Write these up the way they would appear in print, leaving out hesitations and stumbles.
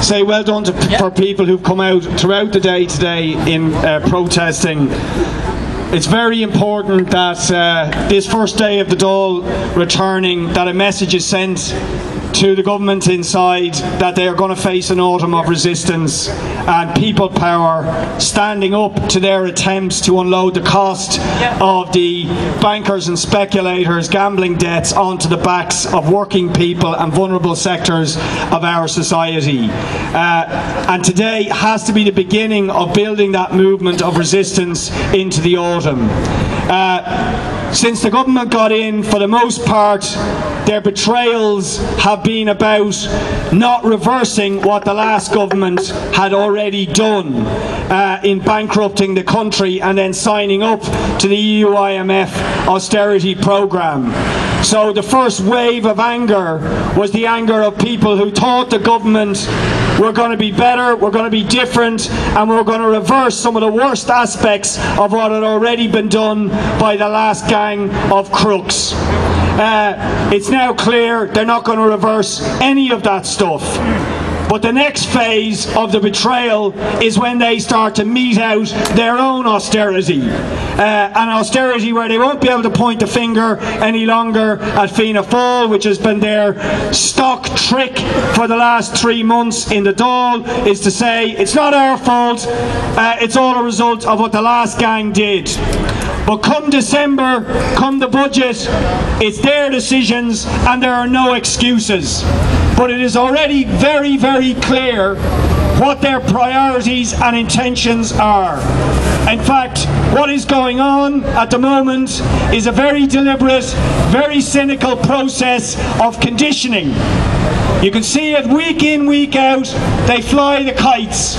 say well done for people who've come out throughout the day today in protesting. It's very important that this first day of the Dail returning, that a message is sent to the government inside that they are going to face an autumn of resistance and people power standing up to their attempts to unload the cost of the bankers and speculators' gambling debts onto the backs of working people and vulnerable sectors of our society. And today has to be the beginning of building that movement of resistance into the autumn. Since the government got in, for the most part, their betrayals have been about not reversing what the last government had already done in bankrupting the country and then signing up to the EU IMF austerity programme. So the first wave of anger was the anger of people who thought the government were going to be better, we're going to be different, and we're going to reverse some of the worst aspects of what had already been done by the last gang of crooks. It's now clear they're not going to reverse any of that stuff. But the next phase of the betrayal is when they start to mete out their own austerity. An austerity where they won't be able to point the finger any longer at Fianna Fáil, which has been their stock trick for the last 3 months in the Dail, is to say it's not our fault, it's all a result of what the last gang did. But come December, come the budget, it's their decisions and there are no excuses. But it is already very, very clear what their priorities and intentions are. In fact, what is going on at the moment is a very deliberate, very cynical process of conditioning. You can see it week in, week out, they fly the kites.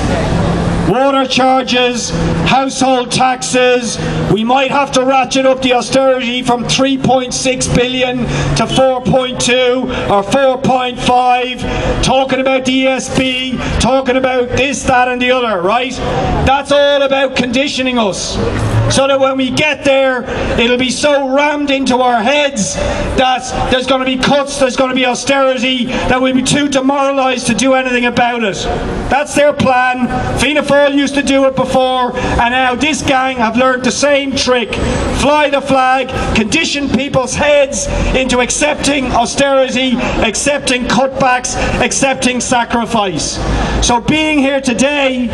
Water charges, household taxes, we might have to ratchet up the austerity from 3.6 billion to 4.2 or 4.5, talking about the ESB, talking about this, that and the other, right? That's all about conditioning us, so that when we get there, it'll be so rammed into our heads that there's going to be cuts, there's going to be austerity, that we'll be too demoralised to do anything about it. That's their plan. Fianna Fáil used to do it before, and now this gang have learned the same trick. Fly the flag, condition people's heads into accepting austerity, accepting cutbacks, accepting sacrifice. So being here today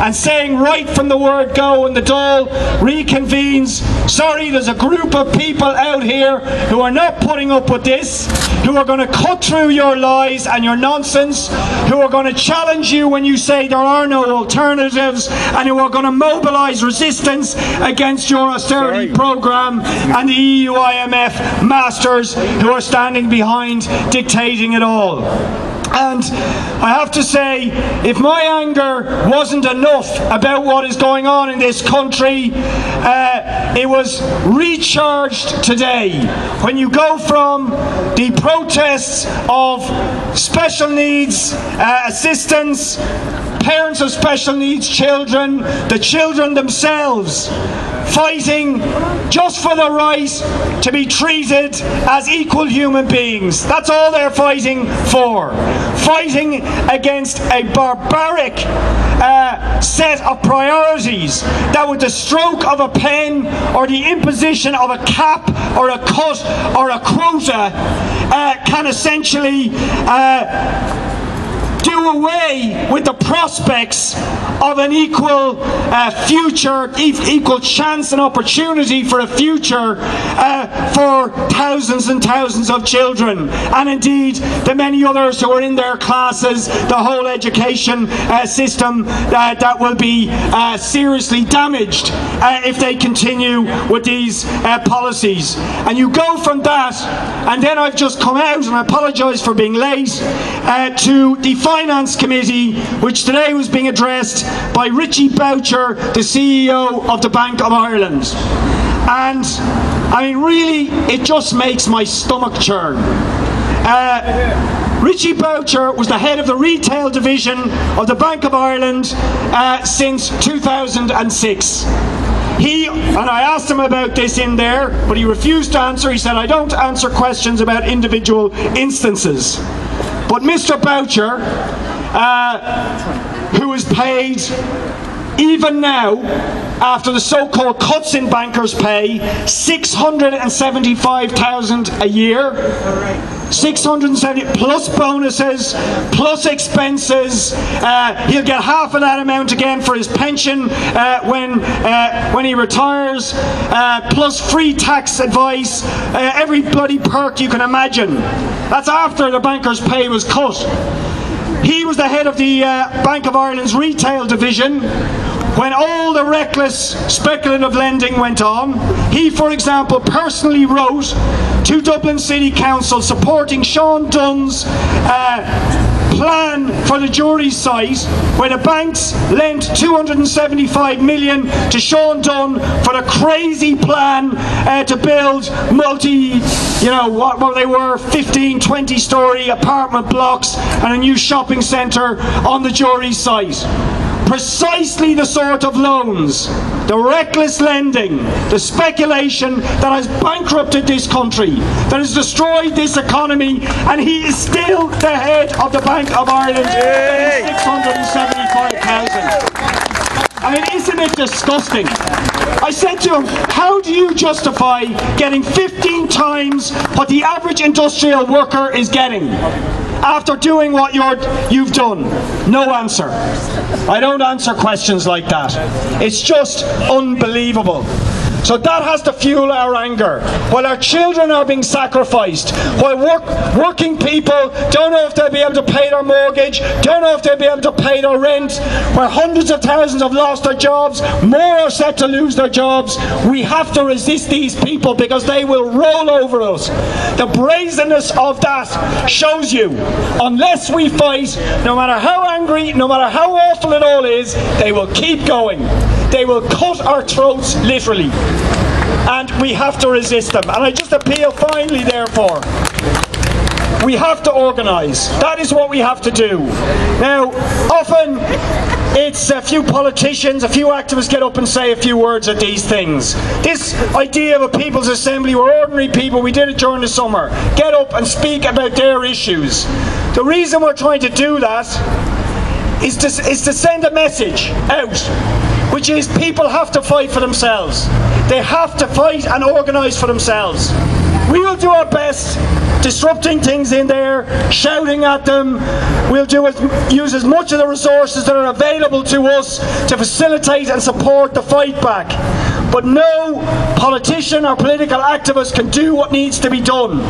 and saying right from the word go when the Dail reconvenes, sorry, there's a group of people out here who are not putting up with this, who are going to cut through your lies and your nonsense, who are going to challenge you when you say there are no alternatives, and who are going to mobilise resistance against your austerity programme and the EU IMF masters who are standing behind dictating it all. And I have to say, if my anger wasn't enough about what is going on in this country, it was recharged today when you go from the protests of special needs assistance, parents of special needs children, the children themselves, fighting just for the right to be treated as equal human beings. That's all they're fighting for. Fighting against a barbaric set of priorities that with the stroke of a pen or the imposition of a cap or a cut or a quota can essentially do away with the prospects of an equal future, equal chance and opportunity for a future for thousands and thousands of children, and indeed the many others who are in their classes, the whole education system that will be seriously damaged if they continue with these policies. And you go from that, and then I've just come out, and I apologise for being late, to the Finance Committee, which today was being addressed by Richie Boucher, the CEO of the Bank of Ireland. And I mean, really, it just makes my stomach churn. Richie Boucher was the head of the retail division of the Bank of Ireland since 2006. And I asked him about this in there, but he refused to answer. He said, I don't answer questions about individual instances. But Mr. Boucher who is paid, even now, after the so-called cuts in bankers' pay, $675,000 a year. 670 plus bonuses, plus expenses. He'll get half of that amount again for his pension when he retires, plus free tax advice, every bloody perk you can imagine. That's after the bankers' pay was cut. He was the head of the Bank of Ireland's retail division when all the reckless speculative lending went on. He, for example, personally wrote to Dublin City Council supporting Sean Dunn's plan for the jury site, where the banks lent $275 million to Sean Dunn for the crazy plan to build what they were, 15, 20-storey apartment blocks and a new shopping centre on the jury site. Precisely the sort of loans, the reckless lending, the speculation that has bankrupted this country, that has destroyed this economy, and he is still the head of the Bank of Ireland, $675,000. I mean, isn't it disgusting? I said to him, how do you justify getting 15 times what the average industrial worker is getting after doing what you've done? No answer. I don't answer questions like that. It's just unbelievable. So that has to fuel our anger. While our children are being sacrificed, while working people don't know if they'll be able to pay their mortgage, don't know if they'll be able to pay their rent, where hundreds of thousands have lost their jobs, more are set to lose their jobs, we have to resist these people because they will roll over us. The brazenness of that shows you, unless we fight, no matter how angry, no matter how awful it all is, they will keep going. They will cut our throats, literally. And we have to resist them. And I just appeal finally, therefore, we have to organise. That is what we have to do. Now, often it's a few politicians, a few activists get up and say a few words at these things. This idea of a People's Assembly, we're ordinary people, we did it during the summer, get up and speak about their issues. The reason we're trying to do that is to send a message out, which is people have to fight for themselves. They have to fight and organise for themselves. We will do our best disrupting things in there, shouting at them. We'll use as much of the resources that are available to us to facilitate and support the fight back. But no politician or political activist can do what needs to be done.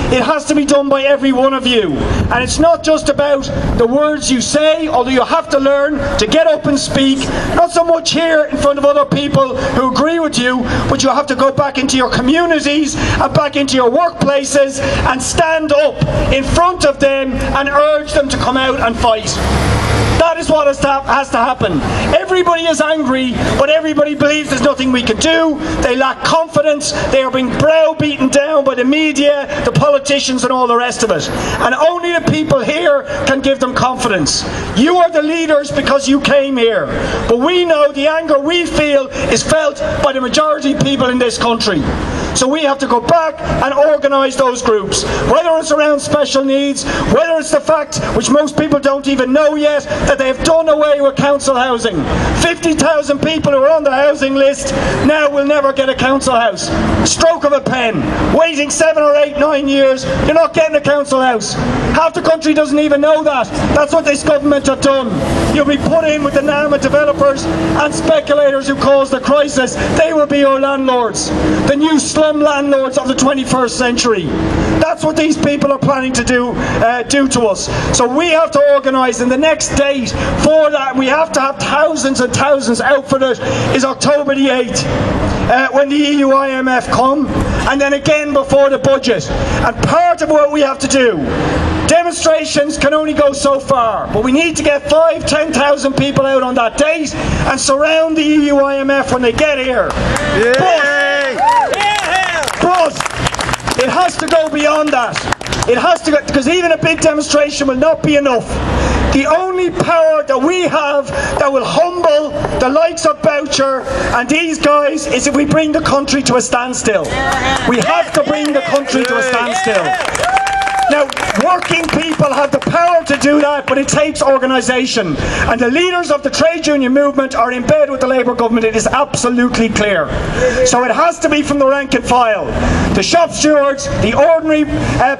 It has to be done by every one of you. And it's not just about the words you say, although you have to learn to get up and speak, not so much here in front of other people who agree with you, but you have to go back into your communities and back into your workplaces and stand up in front of them and urge them to come out and fight. That is what has to happen. Everybody is angry, but everybody believes there's nothing we can do. They lack confidence. They are being browbeaten down by the media, the politicians and all the rest of it. And only the people here can give them confidence. You are the leaders because you came here. But we know the anger we feel is felt by the majority of people in this country. So we have to go back and organise those groups. Whether it's around special needs, whether it's the fact, which most people don't even know yet, that they have done away with council housing. 50,000 people who are on the housing list now will never get a council house. Stroke of a pen. Waiting 7 or 8, 9 years, you're not getting a council house. Half the country doesn't even know that. That's what this government have done. You'll be put in with the NAMA developers and speculators who caused the crisis. They will be your landlords. The new slum landlords of the 21st century. That's what these people are planning to do to us. So we have to organise, and the next date for that, we have to have thousands and thousands out for it, is October the 8th, when the EU IMF come, and then again before the budget. And part of what we have to do, demonstrations can only go so far, but we need to get 5,000–10,000 people out on that date and surround the EU IMF when they get here. But it has to go beyond that. It has to go, because even a big demonstration will not be enough. The only power that we have that will humble the likes of Boucher and these guys is if we bring the country to a standstill. We have to bring the country to a standstill. Now, working people have the power to do that, but it takes organisation. And the leaders of the trade union movement are in bed with the Labour government. It is absolutely clear. So it has to be from the rank and file. The shop stewards, the ordinary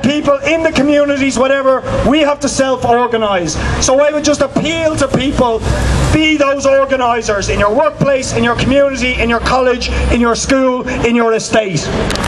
people in the communities, whatever, we have to self-organise. So I would just appeal to people, be those organisers in your workplace, in your community, in your college, in your school, in your estate.